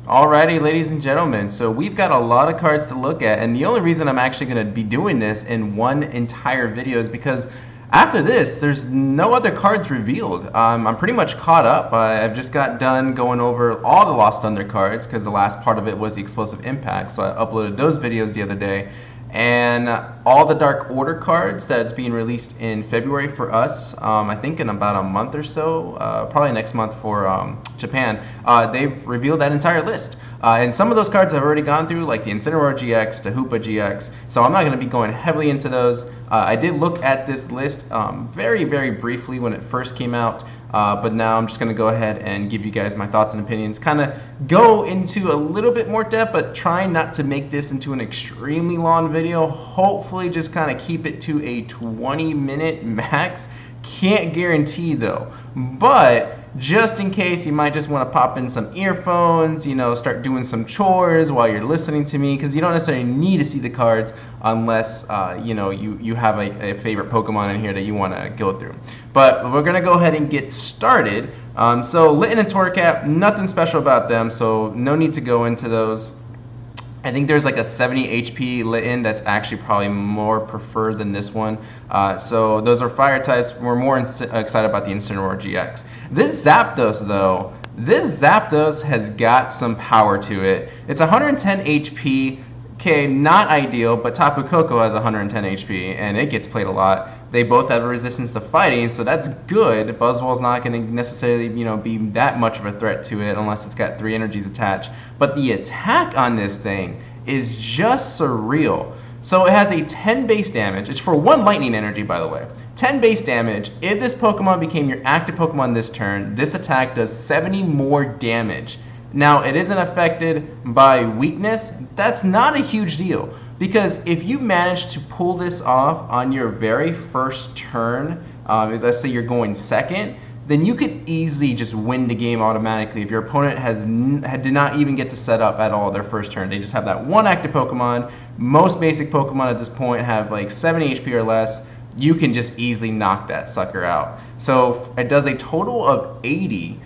Alrighty, ladies and gentlemen, so we've got a lot of cards to look at, and the only reason I'm actually going to be doing this in one entire video is because after this, there's no other cards revealed. I'm pretty much caught up. I've just got done going over all the Lost Thunder cards because the last part of it was the Explosive Impact, so I uploaded those videos the other day. And all the Dark Order cards that's being released in February for us, I think in about a month or so, probably next month for Japan, they've revealed that entire list. And some of those cards I've already gone through, like the Incineroar GX, the Hoopa Gx, so I'm not going to be going heavily into those. I did look at this list very, very briefly when it first came out, but now I'm just going to go ahead and give you guys my thoughts and opinions, kind of go into a little bit more depth, but trying not to make this into an extremely long video. Hopefully just kind of keep it to a 20-minute max. Can't guarantee though, but just in case, you might just want to pop in some earphones, you know, start doing some chores while you're listening to me, because you don't necessarily need to see the cards unless, you know, you have a favorite Pokemon in here that you want to go through. But we're going to go ahead and get started. So Litten and Torcap, nothing special about them, so no need to go into those. I think there's like a 70 HP Litten that's actually probably more preferred than this one. So those are fire types. We're more excited about the Incineroar GX. This Zapdos though, this Zapdos has got some power to it. It's 110 HP. Okay, not ideal, but Tapu Koko has 110 HP and it gets played a lot. They both have a resistance to fighting, so that's good. Buzzwole's not going to necessarily, you know, be that much of a threat to it unless it's got 3 energies attached. But the attack on this thing is just surreal. So it has a 10 base damage. It's for 1 lightning energy, by the way. 10 base damage. If this Pokemon became your active Pokemon this turn, this attack does 70 more damage. Now, it isn't affected by weakness. That's not a huge deal, because if you manage to pull this off on your very first turn, let's say you're going second, then you could easily just win the game automatically if your opponent did not even get to set up at all their first turn. They just have that 1 active Pokemon. Most basic Pokemon at this point have like 70 HP or less. You can just easily knock that sucker out. So it does a total of 80.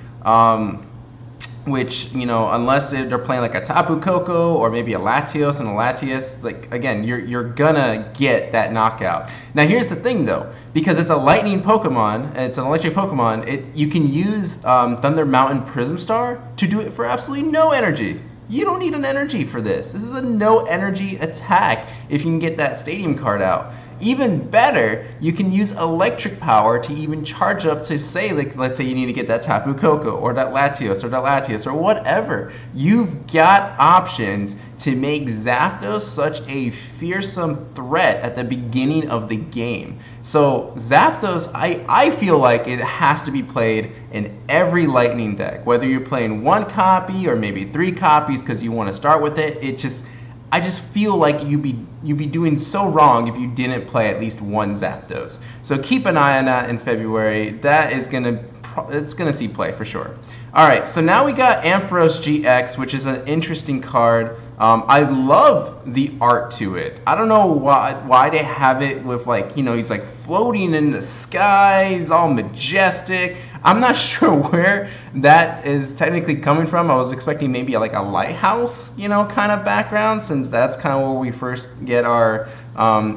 Which, you know, unless they're playing like a Tapu Koko or maybe a Latios and a Latias, like, again, you're gonna get that knockout. Now, here's the thing, though. Because it's a lightning Pokemon, and it's an electric Pokemon, you can use Thunder Mountain Prism Star to do it for absolutely no energy. You don't need an energy for this. This is a no energy attack if you can get that stadium card out. Even better, you can use electric power to even charge up to, say, like, let's say you need to get that Tapu Koko or that Latios or that Latias or whatever. You've got options to make Zapdos such a fearsome threat at the beginning of the game. So Zapdos, I feel like it has to be played in every Lightning deck. Whether you're playing 1 copy or maybe 3 copies because you want to start with it, I just feel like you'd be doing so wrong if you didn't play at least 1 Zapdos. So keep an eye on that in February. That is it's gonna see play for sure. All right, so now we got Ampharos Gx, which is an interesting card. I love the art to it. I don't know why they have it with, like, you know, he's like floating in the sky, he's all majestic. I'm not sure where that is technically coming from. I was expecting maybe like a lighthouse, you know, kind of background, since that's kind of where we first get our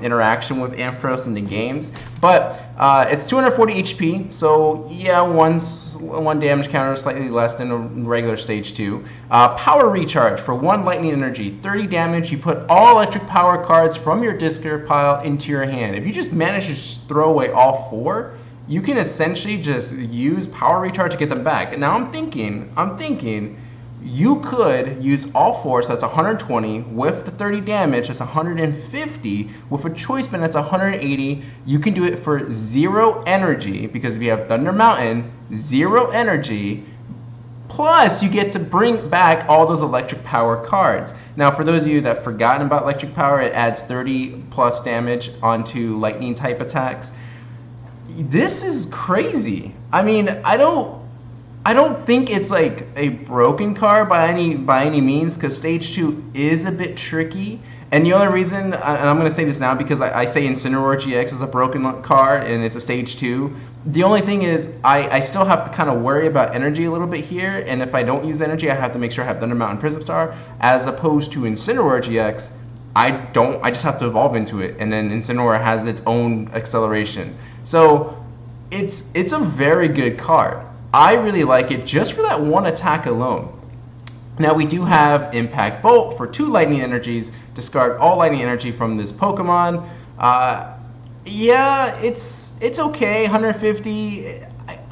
interaction with Ampharos in the games. But it's 240 HP, so yeah, one damage counter, slightly less than a regular stage 2. Power recharge for 1 lightning energy, 30 damage. You put all electric power cards from your discard pile into your hand. If you just manage to throw away all 4, you can essentially just use power recharge to get them back. And now I'm thinking you could use all 4, so that's 120, with the 30 damage, that's 150, with a choice band, that's 180. You can do it for 0 energy, because if you have Thunder Mountain, 0 energy, plus you get to bring back all those electric power cards. Now, for those of you that have forgotten about electric power, it adds 30 plus damage onto lightning type attacks. This is crazy. I mean, I don't I don't think it's like a broken card by any means, because stage 2 is a bit tricky. And the only reason, and I'm going to say this now because I say Ampharos Gx is a broken card and it's a stage 2. The only thing is I still have to kind of worry about energy a little bit here, and if I don't use energy, I have to make sure I have Thunder Mountain Prism Star, as opposed to Ampharos Gx. I just have to evolve into it, and then Incineroar has its own acceleration. So it's a very good card. I really like it just for that one attack alone. Now we do have Impact Bolt for 2 lightning energies. Discard all lightning energy from this Pokemon. Yeah, it's okay. 150.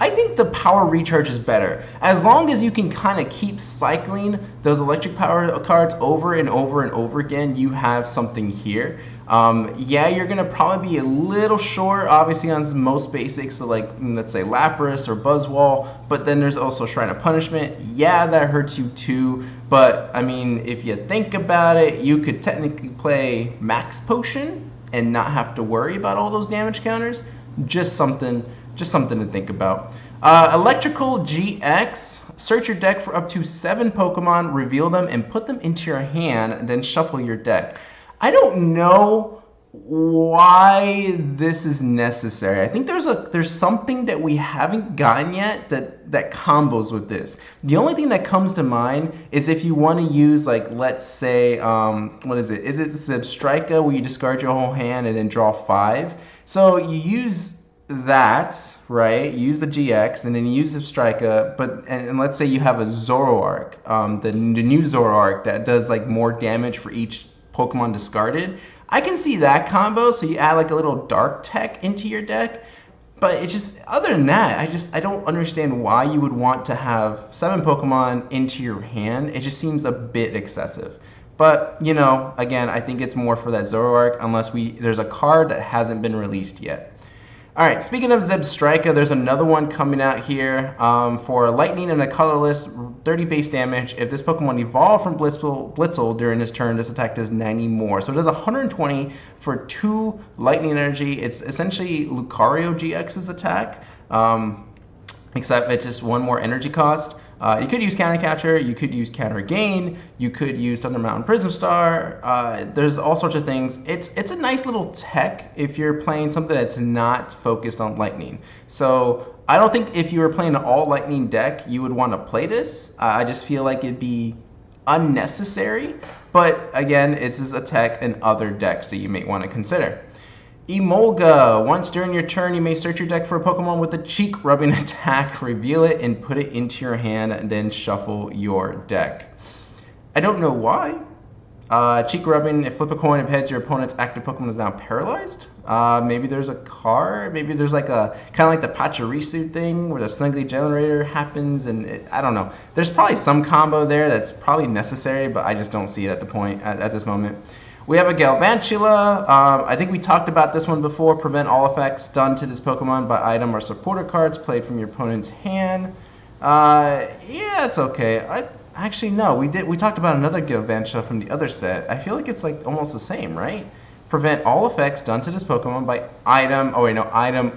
I think the power recharge is better. As long as you can kind of keep cycling those electric power cards over and over and over again, you have something here. Yeah, you're going to probably be a little short, obviously, on most basics, so like, let's say, Lapras or Buzzwole, but then there's also Shrine of Punishment. Yeah, that hurts you too, but, I mean, if you think about it, you could technically play Max Potion and not have to worry about all those damage counters. Just something to think about. Electrical GX, search your deck for up to 7 Pokemon, reveal them, and put them into your hand, then shuffle your deck. I don't know why this is necessary. I think there's something that we haven't gotten yet that combos with this. The only thing that comes to mind is if you want to use, like, let's say, what is it? Is it Zeb Striker, where you discard your whole hand and then draw 5? So you use that, right? You use the GX and then you use Zeb Striker, and let's say you have a Zoroark, the new Zoroark that does like more damage for each Pokemon discarded. I can see that combo, so you add like a little dark tech into your deck, but it just, other than that, I don't understand why you would want to have 7 Pokemon into your hand. It just seems a bit excessive. But, you know, again, I think it's more for that Zoroark, unless there's a card that hasn't been released yet. Alright, speaking of Zeb Striker, there's another one coming out here for lightning and a colorless, 30 base damage. If this Pokemon evolved from Blitzle during this turn, this attack does 90 more. So it does 120 for 2 lightning energy. It's essentially Lucario GX's attack, except it's just 1 more energy cost. You could use Counter Capture, you could use Counter Gain, you could use Thunder Mountain Prism Star. There's all sorts of things. It's a nice little tech if you're playing something that's not focused on lightning. So I don't think if you were playing an all lightning deck, you would want to play this. I just feel like it'd be unnecessary. But again, it's just a tech in other decks that you may want to consider. Emolga. Once during your turn, you may search your deck for a Pokemon with a cheek rubbing attack, reveal it, and put it into your hand, and then shuffle your deck. I don't know why. Cheek rubbing, if flip a coin, if heads, your opponent's active Pokemon is now paralyzed. Maybe there's a card, maybe there's like a, kind of like the Pachirisu thing, where the Snuggly Generator happens, and I don't know. There's probably some combo there that's probably necessary, but I just don't see it at this moment. We have a Galvantula. I think we talked about this one before. Prevent all effects done to this Pokemon by item or supporter cards played from your opponent's hand. Yeah, it's okay. Actually, no, we talked about another Galvantula from the other set. I feel like it's like almost the same, right? Prevent all effects done to this Pokemon by item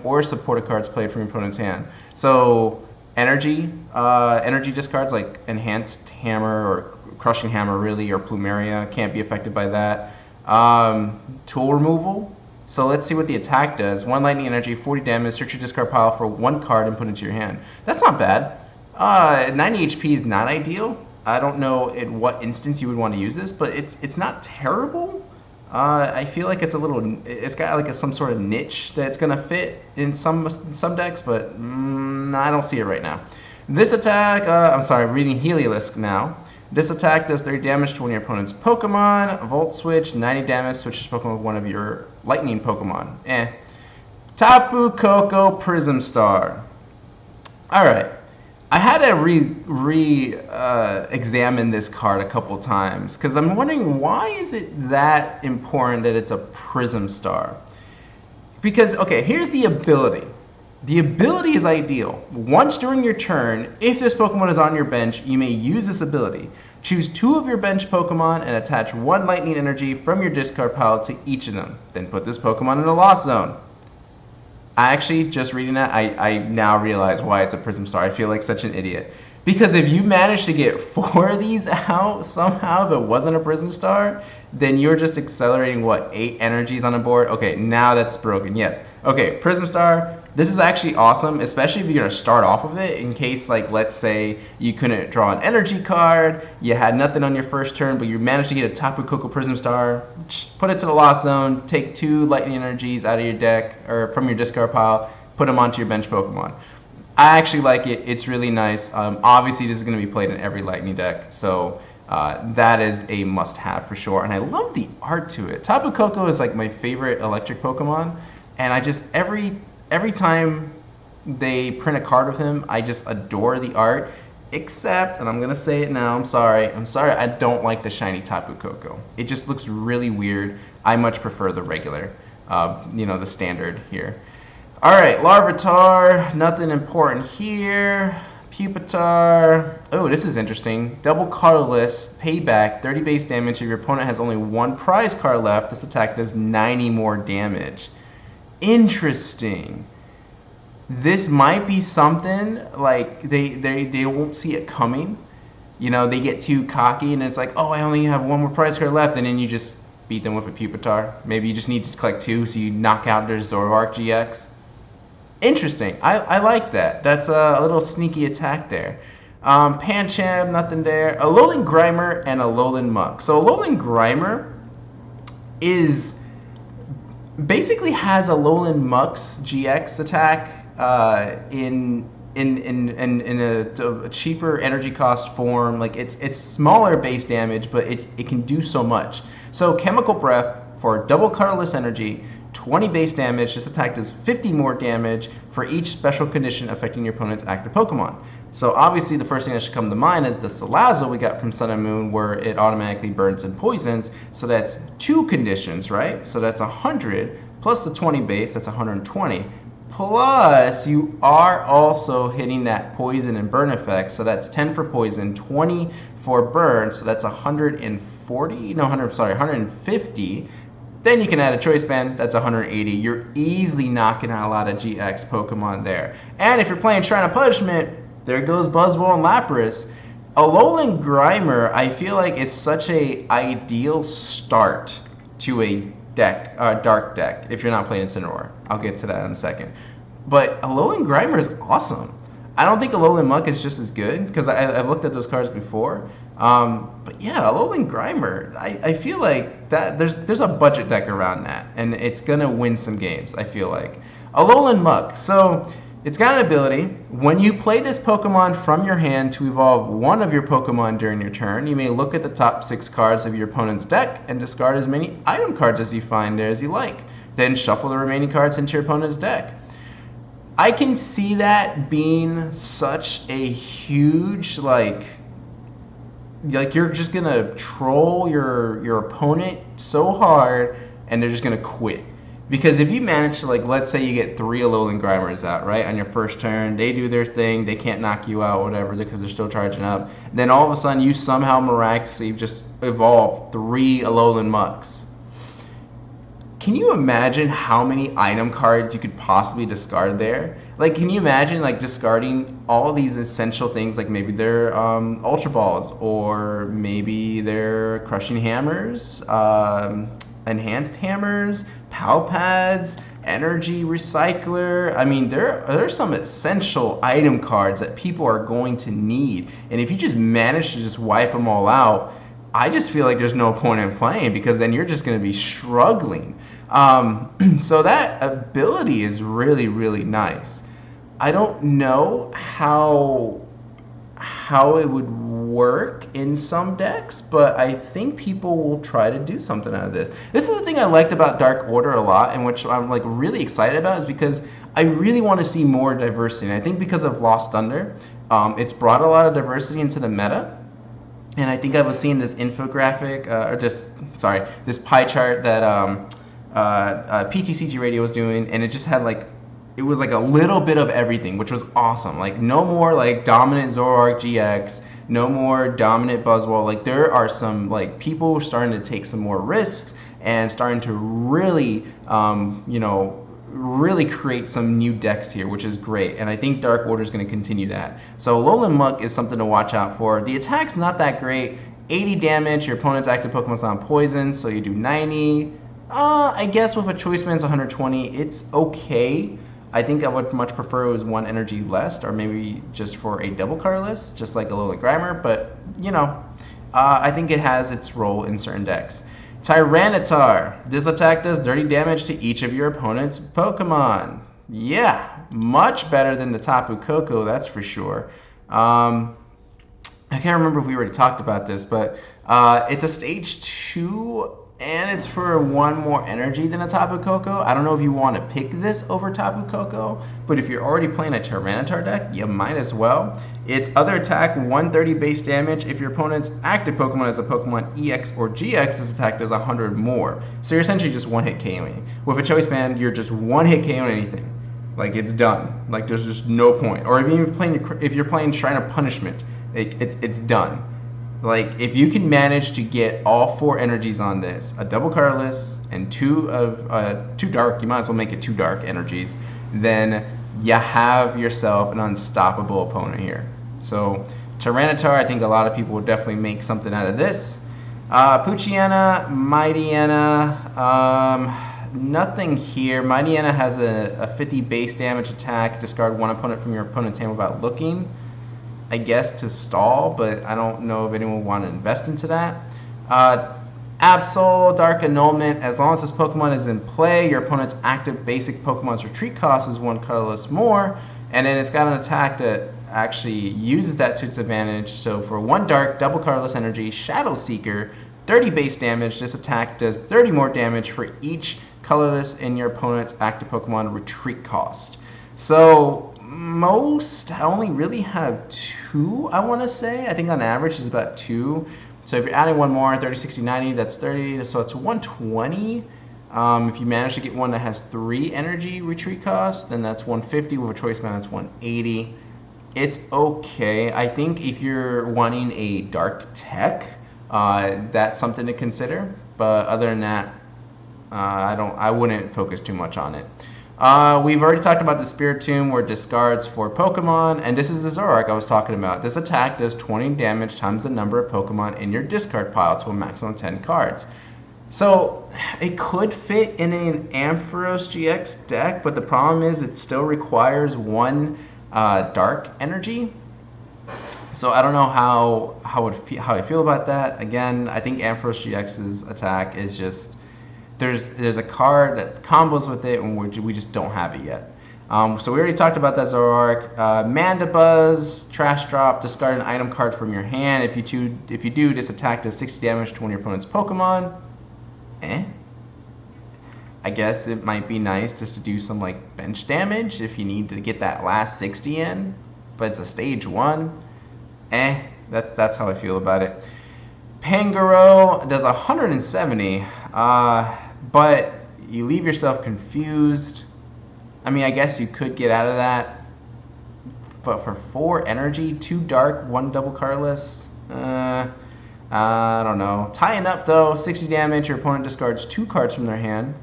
or supporter cards played from your opponent's hand. So energy discards like Enhanced Hammer or Crushing Hammer, really, or Plumeria can't be affected by that. Tool removal. So let's see what the attack does. 1 lightning energy, 40 damage, search your discard pile for 1 card and put it into your hand. That's not bad. 90 HP is not ideal. I don't know in what instance you would want to use this, but it's not terrible. I feel like it's got like some sort of niche that's gonna fit in some decks, but I don't see it right now. This attack, I'm sorry, reading Heliolisk now. This attack does 30 damage to one of your opponent's Pokemon. Volt Switch, 90 damage, switches Pokemon with one of your Lightning Pokemon. Tapu Koko Prism Star. Alright. I had to examine this card a couple times, because I'm wondering, why is it that important that it's a Prism Star? Because, okay, here's the ability. The ability is ideal. Once during your turn, if this Pokemon is on your bench, you may use this ability. Choose 2 of your bench Pokemon and attach 1 lightning energy from your discard pile to each of them. Then put this Pokemon in a lost zone. I actually, just reading that, I now realize why it's a Prism Star. I feel like such an idiot. Because if you manage to get 4 of these out somehow, if it wasn't a Prism Star, then you're just accelerating, what, 8 energies on the board? Okay, now that's broken, yes. Okay, Prism Star, this is actually awesome, especially if you're gonna start off of it, in case, like, let's say you couldn't draw an energy card, you had nothing on your first turn, but you managed to get a Tapu Koko Prism Star, put it to the Lost Zone, take 2 lightning energies out of your deck, or from your discard pile, put them onto your bench Pokemon. I actually like it. It's really nice. Obviously, this is going to be played in every Lightning deck, so that is a must-have for sure. And I love the art to it. Tapu Koko is like my favorite electric Pokemon, and I just every time they print a card with him, I just adore the art. Except, and I'm going to say it now, I'm sorry, I don't like the shiny Tapu Koko. It just looks really weird. I much prefer the regular, the standard here. All right, Larvitar, nothing important here. Pupitar, oh, this is interesting. Double colorless, payback, 30 base damage if your opponent has only 1 prize card left. This attack does 90 more damage. Interesting. This might be something like they won't see it coming. You know, they get too cocky and it's like, oh, I only have 1 more prize card left, and then you just beat them with a Pupitar. Maybe you just need to collect 2, so you knock out their Zoroark GX. Interesting. I like that. That's a little sneaky attack there. Pancham, nothing there. A Alolan Grimer and a Alolan Muck. So Alolan Grimer is basically has a Alolan Muck's GX attack in a cheaper energy cost form. Like it's smaller base damage, but it can do so much. So Chemical Breath for double colorless energy, 20 base damage. This attack does 50 more damage for each special condition affecting your opponent's active Pokemon. So obviously the first thing that should come to mind is the Salazzle we got from Sun and Moon, where it automatically burns and poisons. So that's 2 conditions, right? So that's 100 plus the 20 base, that's 120. Plus you are also hitting that poison and burn effect. So that's 10 for poison, 20 for burn. So that's 150. Then you can add a Choice Band, that's 180. You're easily knocking out a lot of GX Pokemon there. And if you're playing Shrine of Punishment, there goes Buzzwole and Lapras. Alolan Grimer, I feel like, is such a ideal start to a deck, dark deck, if you're not playing Incineroar. I'll get to that in a second. But Alolan Grimer is awesome. I don't think Alolan Muck is just as good, because I've looked at those cards before. But yeah, Alolan Grimer, I feel like that there's a budget deck around that, and it's gonna win some games, I feel like. Alolan Muck, so it's got an ability. When you play this Pokemon from your hand to evolve 1 of your Pokemon during your turn, you may look at the top 6 cards of your opponent's deck and discard as many item cards as you find there as you like. Then shuffle the remaining cards into your opponent's deck. I can see that being such a huge, like you're just gonna troll your opponent so hard, and they're just gonna quit. Because if you manage to, like, let's say you get 3 Alolan Grimers out, right, on your first turn, they do their thing, they can't knock you out, whatever, because they're still charging up. Then all of a sudden, you somehow miraculously just evolve 3 Alolan Mucks. Can you imagine how many item cards you could possibly discard there? Like, can you imagine, like, discarding all these essential things, like maybe they're Ultra Balls, or maybe they're Crushing Hammers, Enhanced Hammers, Pal Pads, Energy Recycler. I mean, there are some essential item cards that people are going to need. And if you just manage to just wipe them all out, I just feel like there's no point in playing, because then you're just going to be struggling. So that ability is really, really nice. I don't know how it would work in some decks, but I think people will try to do something out of this. This is the thing I liked about Dark Order a lot, and which I'm like really excited about, is because I really want to see more diversity. And I think because of Lost Thunder, it's brought a lot of diversity into the meta. And I think I was seeing this infographic, this pie chart that PTCG Radio was doing, and it just had like, it was like a little bit of everything, which was awesome. Like, no more like dominant Zoroark GX, no more dominant Buzzwole. Like, there are some like people starting to take some more risks and starting to really, really create some new decks here, which is great. And I think Dark Order is going to continue that. So Alolan Muck is something to watch out for. The attack's not that great. 80 damage, your opponent's active Pokemon's on poison, so you do 90. I guess with a Choice Band's 120, it's okay. I think I would much prefer it was 1 energy less, or maybe just for a double colorless, just like Alolan Grimer, but you know, I think it has its role in certain decks. Tyranitar. This attack does 30 damage to each of your opponent's Pokemon. Yeah, much better than the Tapu Koko, that's for sure. I can't remember if we already talked about this, but it's a stage 2, and it's for 1 more energy than a Tapu Koko. I don't know if you want to pick this over Tapu Koko, but if you're already playing a Tyranitar deck, you might as well. Its other attack, 130 base damage. If your opponent's active Pokemon is a Pokemon EX or GX, this attack does 100 more. So you're essentially just one-hit KOing. With a Choice Band, you're just one-hit KOing anything. Like, it's done. Like, there's just no point. Or if you're playing Shrine of Punishment, it's done. Like, if you can manage to get all 4 energies on this, a double colorless and 2 dark, you might as well make it 2 dark energies, then you have yourself an unstoppable opponent here. So Tyranitar, I think a lot of people would definitely make something out of this. Poochyena, Mightyena, nothing here. Mightyena has a 50 base damage attack, discard 1 opponent from your opponent's hand without looking. I guess to stall, but I don't know if anyone would want to invest into that. Absol, Dark Annulment, as long as this Pokemon is in play, your opponent's active basic Pokemon's retreat cost is 1 colorless more, and then it's got an attack that actually uses that to its advantage. So for 1 dark, double colorless energy, Shadow Seeker, 30 base damage, this attack does 30 more damage for each colorless in your opponent's active Pokemon retreat cost. So I only really have 2, I want to say. I think on average is about 2. So if you're adding 1 more, 30, 60, 90, that's 30. So it's 120. If you manage to get one that has 3 energy retreat costs, then that's 150. With a Choice Band, that's 180. It's okay. I think if you're wanting a dark tech, that's something to consider. But other than that, I wouldn't focus too much on it. We've already talked about the Spiritomb, where it discards 4 Pokemon, and this is the Zoroark I was talking about. This attack does 20 damage times the number of Pokemon in your discard pile to a maximum of 10 cards. So it could fit in an Ampharos Gx deck, but the problem is it still requires 1 dark energy. So I don't know how I feel about that. Again, I think Ampharos Gx's attack is just... There's a card that combos with it, and we just don't have it yet. So we already talked about that Zoroark. Mandibuzz, Trash Drop, discard an item card from your hand. If you do, this attack does 60 damage to 1 of your opponent's Pokemon. I guess it might be nice just to do some like bench damage if you need to get that last 60 in, but it's a stage 1. That's how I feel about it. Pangoro does 170. But you leave yourself confused. I mean, I guess you could get out of that. But for 4 energy, 2 dark, 1 double colorless, I don't know. Tying up though, 60 damage, your opponent discards 2 cards from their hand.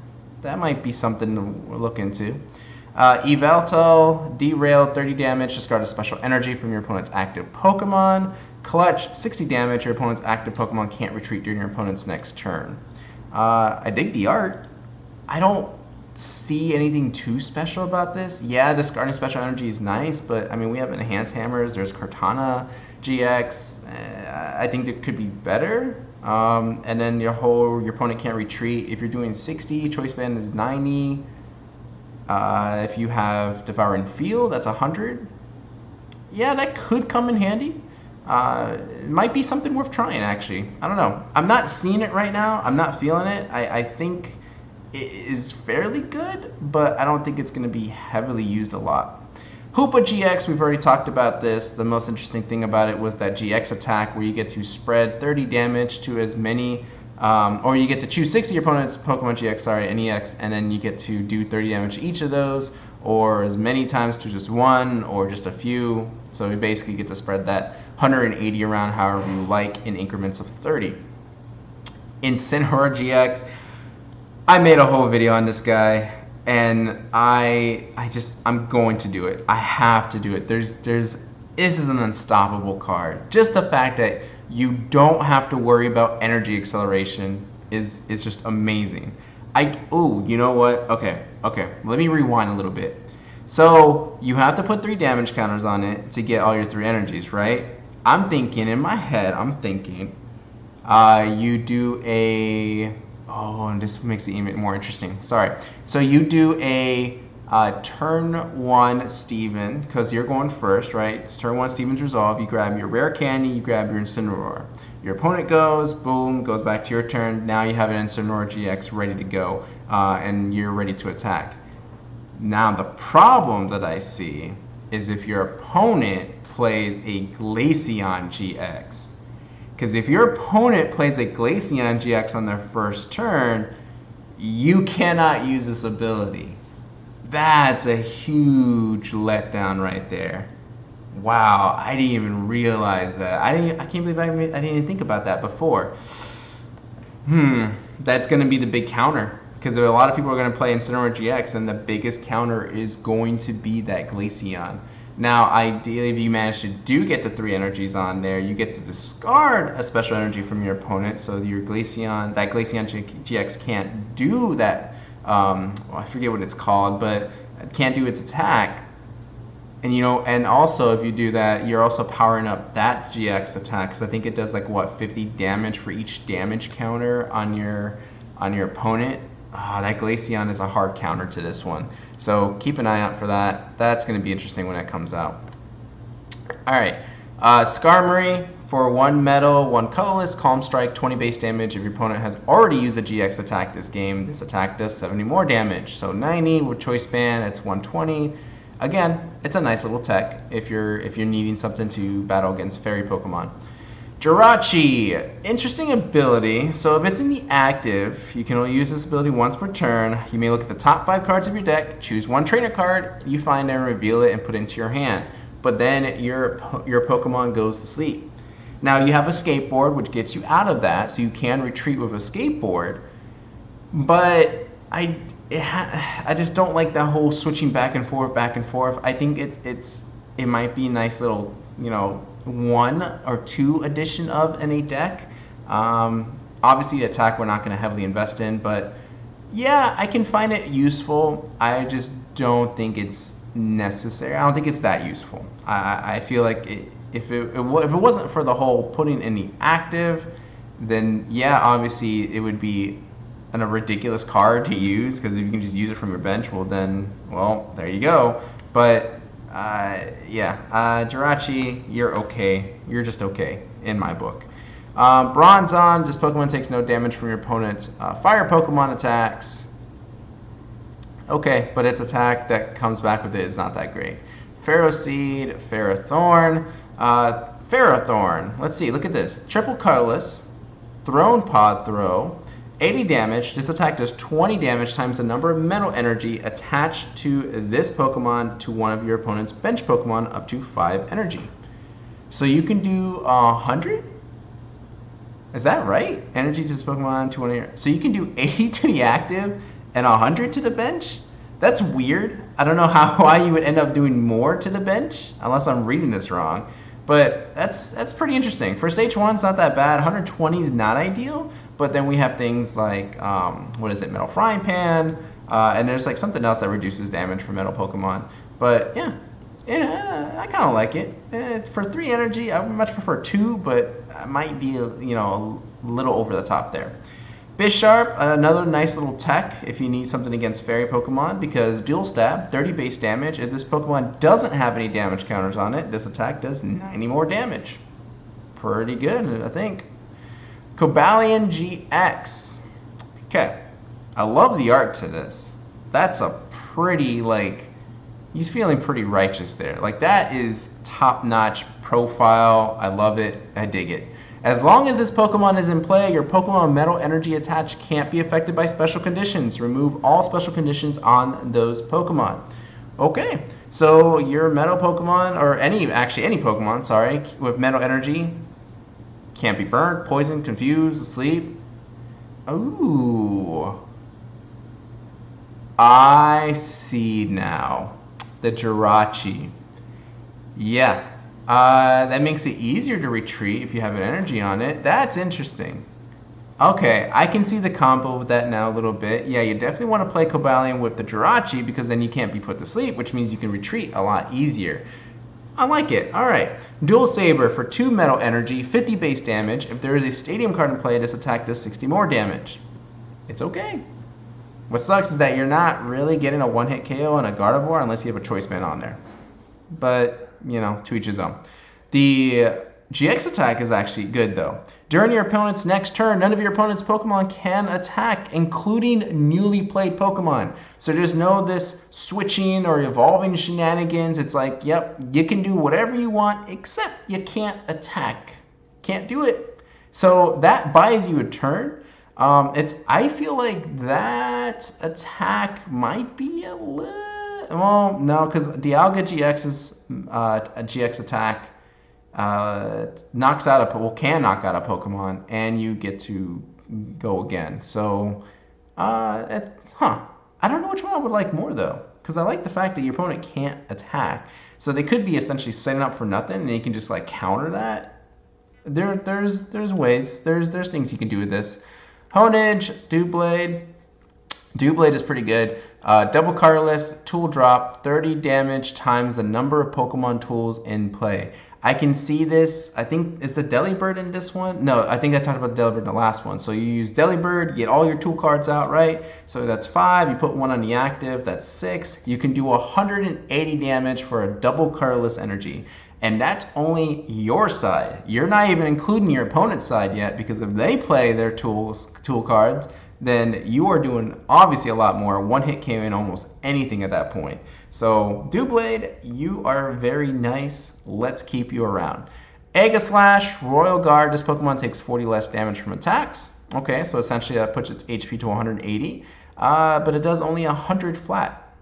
That might be something to look into. Yveltal, Derail, 30 damage, discard a special energy from your opponent's active Pokemon. Clutch, 60 damage, your opponent's active Pokemon can't retreat during your opponent's next turn. I dig the art. I don't see anything too special about this. Yeah, discarding special energy is nice, but I mean, we have enhanced hammers. There's Cortana GX. I think it could be better. And then your opponent can't retreat. If you're doing 60, Choice Band is 90. If you have Devouring Field, that's 100. Yeah, that could come in handy. It might be something worth trying, actually. I don't know. I'm not seeing it right now. I'm not feeling it. I think it is fairly good, but I don't think it's going to be heavily used a lot. Hoopa Gx, we've already talked about this. The most interesting thing about it was that GX attack where you get to spread 30 damage to as many, or you get to choose 6 of your opponent's Pokemon GX, and EX, and then you get to do 30 damage to each of those, or as many times to just 1, or just a few. So we basically get to spread that 180 around however you like in increments of 30. In Incineroar GX, I made a whole video on this guy, and I'm going to do it. I have to do it. This is an unstoppable card. Just the fact that you don't have to worry about energy acceleration is just amazing. Oh, you know what? Okay. Let me rewind a little bit. So you have to put 3 damage counters on it to get all your 3 energies, right? I'm thinking in my head. You do a. Oh, and this makes it even more interesting. Sorry. So you do a turn 1 Steven, because you're going first, right? It's turn 1 Steven's Resolve. You grab your rare candy, you grab your Incineroar. Your opponent goes, boom, goes back to your turn. Now you have an Ampharos Gx ready to go, and you're ready to attack. Now the problem that I see is if your opponent plays a Glaceon GX. Because if your opponent plays a Glaceon GX on their first turn, you cannot use this ability. That's a huge letdown right there. Wow, I didn't even realize that. I can't believe I didn't even think about that before. That's going to be the big counter. Because a lot of people are going to play Incineroar GX, and the biggest counter is going to be that Glaceon. Now, ideally, if you manage to get the 3 energies on there, you get to discard a special energy from your opponent, so your Glaceon GX can't do that. I forget what it's called, but it can't do its attack. And and also if you do that, you're also powering up that GX attack. So I think it does like what, 50 damage for each damage counter on your opponent. That Glaceon is a hard counter to this one. So keep an eye out for that. That's going to be interesting when it comes out. Alright, Skarmory for 1 metal, 1 colorless, Calm Strike, 20 base damage. If your opponent has already used a GX attack this game, this attack does 70 more damage. So 90 with Choice Band, it's 120. Again, it's a nice little tech if you're needing something to battle against fairy Pokemon. Jirachi, interesting ability. So if it's in the active, you can only use this ability once per turn. You may look at the top 5 cards of your deck, choose 1 trainer card you find and reveal it and put it into your hand. But then your Pokemon goes to sleep. Now you have a skateboard which gets you out of that, so you can retreat with a skateboard. But I just don't like that whole switching back and forth. I think it might be a nice little 1 or 2 addition of any deck. Obviously, attack we're not going to heavily invest in, but yeah, I can find it useful. I just don't think it's necessary. I don't think it's that useful. I feel like if it wasn't for the whole putting in the active, then yeah, obviously it would be a ridiculous card to use, because if you can just use it from your bench, well then, there you go. But yeah, Jirachi, you're okay. You're just okay in my book. Bronzong, this Pokemon takes no damage from your opponent's fire Pokemon attacks. Okay, but its attack that comes back with it is not that great. Ferroseed, Ferrothorn. Ferrothorn, let's see, look at this. Triple colorless, Thrown Pod Throw, 80 damage. This attack does 20 damage times the number of metal energy attached to this Pokemon to one of your opponent's bench Pokemon up to 5 energy. So you can do 100? Is that right? Energy to this Pokemon to one of your... So you can do 80 to the active and 100 to the bench? That's weird. I don't know why you would end up doing more to the bench, unless I'm reading this wrong. But that's pretty interesting. For stage 1, it's not that bad. 120 is not ideal. But then we have things like, what is it, Metal Frying Pan, and there's like something else that reduces damage for metal Pokemon. But yeah, I kind of like it. For 3 energy, I would much prefer 2, but I might be a little over the top there. Bisharp, another nice little tech if you need something against fairy Pokemon, because Dual Stab, 30 base damage. If this Pokemon doesn't have any damage counters on it, this attack does 90 more damage. Pretty good, I think. Cobalion GX. Okay, I love the art to this. That's a pretty, he's feeling pretty righteous there. That is top-notch profile. I love it. I dig it. As long as this Pokemon is in play, your Pokemon Metal Energy attached can't be affected by special conditions. Remove all special conditions on those Pokemon. Okay, so your Metal Pokemon, or any Pokemon, sorry, with Metal Energy can't be burnt, poisoned, confused, asleep. Ooh. I see now. The Jirachi. Yeah. That makes it easier to retreat if you have an energy on it. That's interesting. Okay, I can see the combo with that now a little bit. Yeah, you definitely want to play Cobalion with the Jirachi because then you can't be put to sleep, which means you can retreat a lot easier. I like it. All right. Dual Saber for 2 metal energy, 50 base damage. If there is a stadium card in play, this attack does 60 more damage. It's okay. What sucks is that you're not really getting a one-hit KO on a Gardevoir unless you have a Choice Band on there. But, you know, to each his own. The GX attack is actually good, though. During your opponent's next turn, none of your opponent's Pokemon can attack, including newly played Pokemon. So there's no this switching or evolving shenanigans. It's like, yep, you can do whatever you want, except you can't attack. Can't do it. So that buys you a turn. I feel like that attack might be a little... Well, no, because Dialga GX's a GX attack knocks out can knock out a Pokemon, and you get to go again. So, I don't know which one I would like more though, because I like the fact that your opponent can't attack. So they could be essentially setting up for nothing, and you can just like counter that. There's ways. There's things you can do with this. Honedge, Doublade. Doublade is pretty good. Double colorless, tool drop, 30 damage times the number of Pokemon tools in play. I can see this. I think, is the Delibird in this one? No, I think I talked about the Delibird in the last one. So you use Delibird, you get all your tool cards out, right? So that's 5. You put 1 on the active, that's 6. You can do 180 damage for a double colorless energy. And that's only your side. You're not even including your opponent's side yet, because if they play their tool cards, then you are doing obviously a lot more. One hit KO in almost anything at that point. So Doublade, you are very nice. Let's keep you around. Aegislash, Royal Guard. This Pokemon takes 40 less damage from attacks. Okay, so essentially that puts its HP to 180, but it does only 100 flat.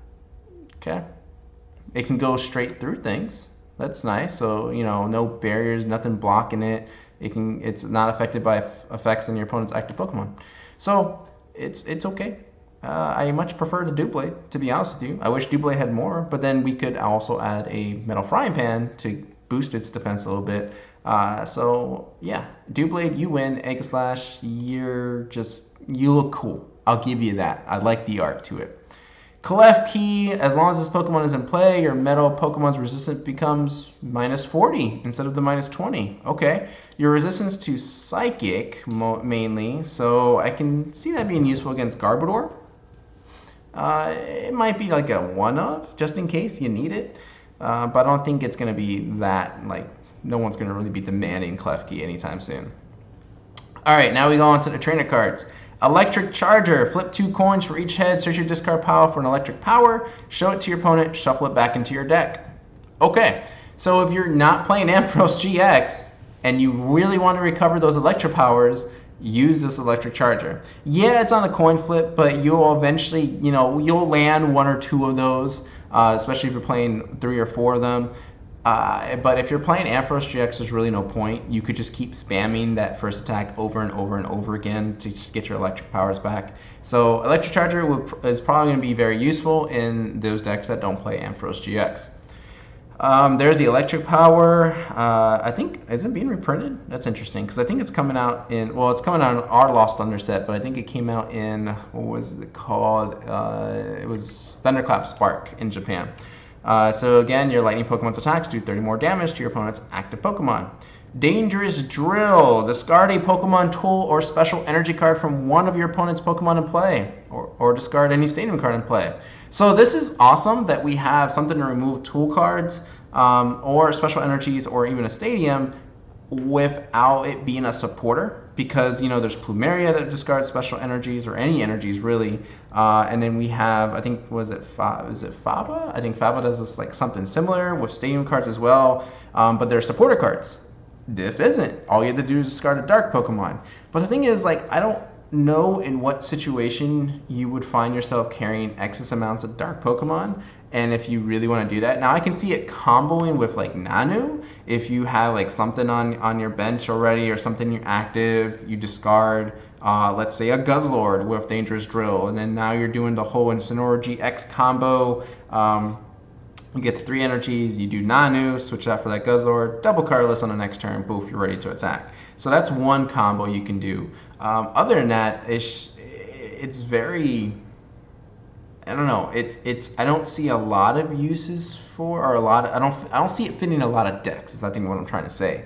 Okay, it can go straight through things. That's nice. So, you know, no barriers, nothing blocking it. It's not affected by effects on your opponent's active Pokemon. So it's okay. I much prefer the Doublade, to be honest with you. I wish Doublade had more, but then we could also add a Metal Frying Pan to boost its defense a little bit. So yeah, Doublade, you win. Aegislash, you look cool. I'll give you that. I like the art to it. Klefki, as long as this Pokemon is in play, your Metal Pokemon's resistance becomes -40 instead of the -20. Okay. Your resistance to Psychic, mainly, so I can see that being useful against Garbodor. It might be like a one-of, just in case you need it. But I don't think it's going to be that, like, no one's going to really be demanding Klefki anytime soon. Alright, now we go on to the trainer cards. Electric Charger. Flip 2 coins for each head. Search your discard pile for an electric power. Show it to your opponent. Shuffle it back into your deck. Okay, so if you're not playing Ampharos Gx and you really want to recover those electric powers, use this Electric Charger. Yeah, it's on a coin flip, but you'll eventually, you know, you'll land 1 or 2 of those, especially if you're playing 3 or 4 of them. But if you're playing Ampharos Gx, there's really no point. You could just keep spamming that first attack over and over and over again to just get your electric powers back. So Electric Charger is probably going to be very useful in those decks that don't play Ampharos Gx. There's the electric power. I think, is it being reprinted? That's interesting, because I think it's coming out in, well, it's coming out in our Lost Thunder set, but I think it came out in, what was it called? It was Thunderclap Spark in Japan. So again, your lightning Pokemon's attacks do 30 more damage to your opponent's active Pokemon. Dangerous Drill. Discard a Pokemon tool or special energy card from one of your opponent's Pokemon in play, or discard any stadium card in play. So this is awesome that we have something to remove tool cards or special energies or even a stadium without it being a supporter, because, you know, there's Plumeria that discards special energies or any energies really, and then we have, I think, is it Faba? I think Faba does this, like, something similar with stadium cards as well, but they're supporter cards. This isn't. All you have to do is discard a dark Pokemon. But the thing is, like, I don't know in what situation you would find yourself carrying excess amounts of dark Pokemon, And if you really want to do that, now I can see it comboing with like Nanu. If you have like something on your bench already or something you're active, you discard, let's say a Guzzlord with Dangerous Drill, and then now you're doing the whole Ampharos Gx combo. You get the 3 energies, you do Nanu, switch out for that Guzzlord, double colorless on the next turn, boof, you're ready to attack. So that's one combo you can do. Other than that, it's very, I don't know. I don't see a lot of uses for, or a lot of, I don't see it fitting a lot of decks. Is I think what I'm trying to say.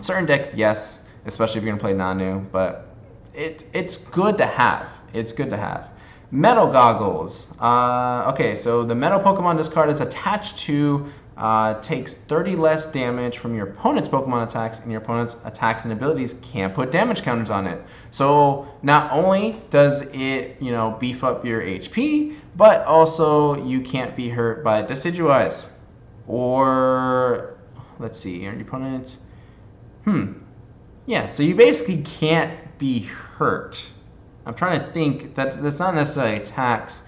Certain decks, yes, especially if you're gonna play Nanu, but it's good to have. It's good to have. Metal Goggles. Okay, so the Metal Pokemon this card is attached to takes 30 less damage from your opponent's Pokemon attacks, and your opponent's attacks and abilities can't put damage counters on it. So not only does it, beef up your HP, but also you can't be hurt by Decidueye. Or, let's see, your opponent, yeah, so you basically can't be hurt. I'm trying to think that's not necessarily attacks,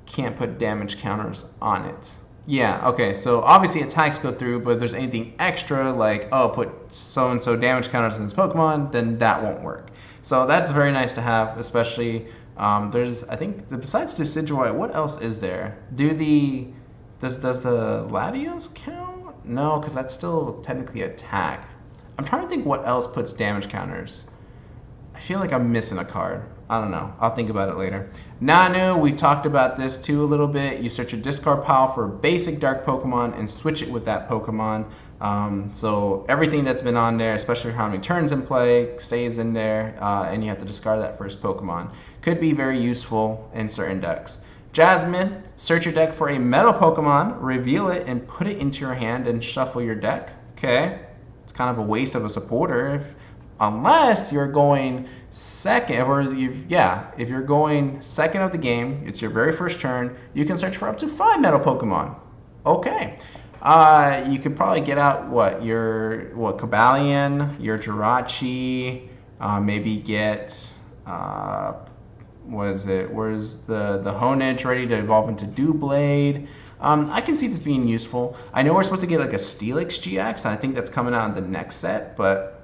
can't put damage counters on it. Yeah, okay, so obviously attacks go through, but if there's anything extra, like, oh, put so-and-so damage counters in this Pokemon, then that won't work. So that's very nice to have, especially, there's, I think, besides Decidueye, what else is there? Does the Latios count? No, because that's still technically attack. I'm trying to think what else puts damage counters. I feel like I'm missing a card. I don't know. I'll think about it later. Nanu, we talked about this too a little bit. You search your discard pile for a basic dark Pokemon and switch it with that Pokemon. So everything that's been on there, especially how many turns in play, stays in there, and you have to discard that first Pokemon. Could be very useful in certain decks. Jasmine, search your deck for a metal Pokemon, reveal it, and put it into your hand and shuffle your deck. Okay. It's kind of a waste of a supporter unless you're going second, or if you're going second of the game, it's your very first turn, you can search for up to 5 metal Pokemon. Okay. You could probably get out Cobalion, your Jirachi, maybe get, where's the Honedge ready to evolve into Doublade. I can see this being useful. I know we're supposed to get like a Steelix GX, and I think that's coming out in the next set, but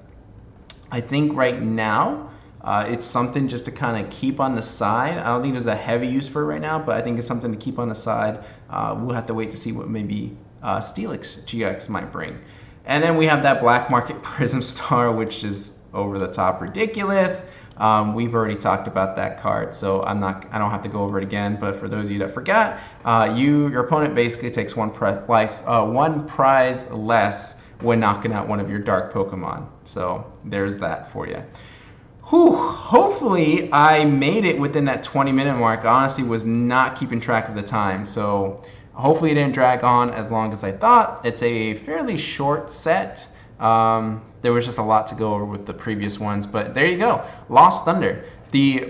I think right now it's something just to kind of keep on the side. I don't think there's a heavy use for it right now, but I think it's something to keep on the side. We'll have to wait to see what maybe Steelix GX might bring. And then we have that black market Prism Star, which is over the top ridiculous. We've already talked about that card, so I don't have to go over it again. But for those of you that forgot, your opponent basically takes one prize less when knocking out one of your dark Pokemon. So there's that for you. Whew, hopefully I made it within that 20-minute mark. I honestly was not keeping track of the time, so hopefully it didn't drag on as long as I thought. It's a fairly short set. There was just a lot to go over with the previous ones, but there you go. Lost Thunder.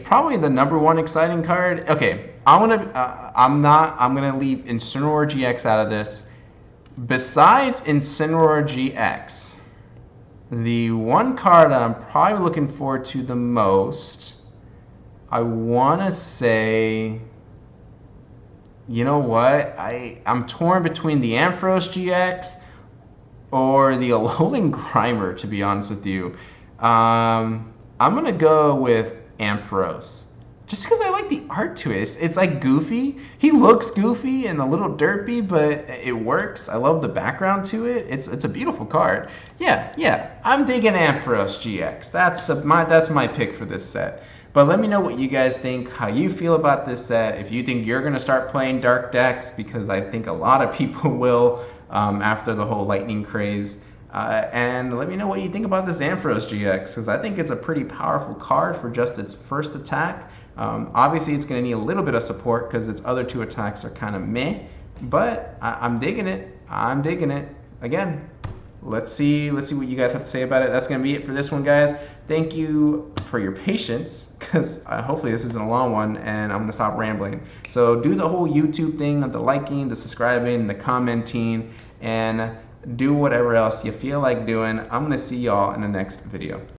Probably the #1 exciting card. Okay, I'm gonna leave Incineroar GX out of this. Besides Incineroar GX, the one card I'm probably looking forward to the most, I want to say, you know what? I'm torn between the Ampharos GX or the Alolan Grimer, to be honest with you. I'm going to go with Ampharos. Just because I like the art to it. It's like goofy. He looks goofy and a little derpy, but it works. I love the background to it. It's a beautiful card. Yeah. I'm digging Ampharos GX. That's my pick for this set. But let me know what you guys think, how you feel about this set. If you think you're going to start playing dark decks, because I think a lot of people will after the whole lightning craze. And let me know what you think about this Ampharos GX, because I think it's a pretty powerful card for just its first attack. Obviously, it's going to need a little bit of support because its other 2 attacks are kind of meh, but I'm digging it. I'm digging it. Again, let's see what you guys have to say about it. That's going to be it for this one, guys. Thank you for your patience, because hopefully this isn't a long one, and I'm going to stop rambling. So do the whole YouTube thing of the liking, the subscribing, the commenting, and do whatever else you feel like doing. I'm going to see y'all in the next video.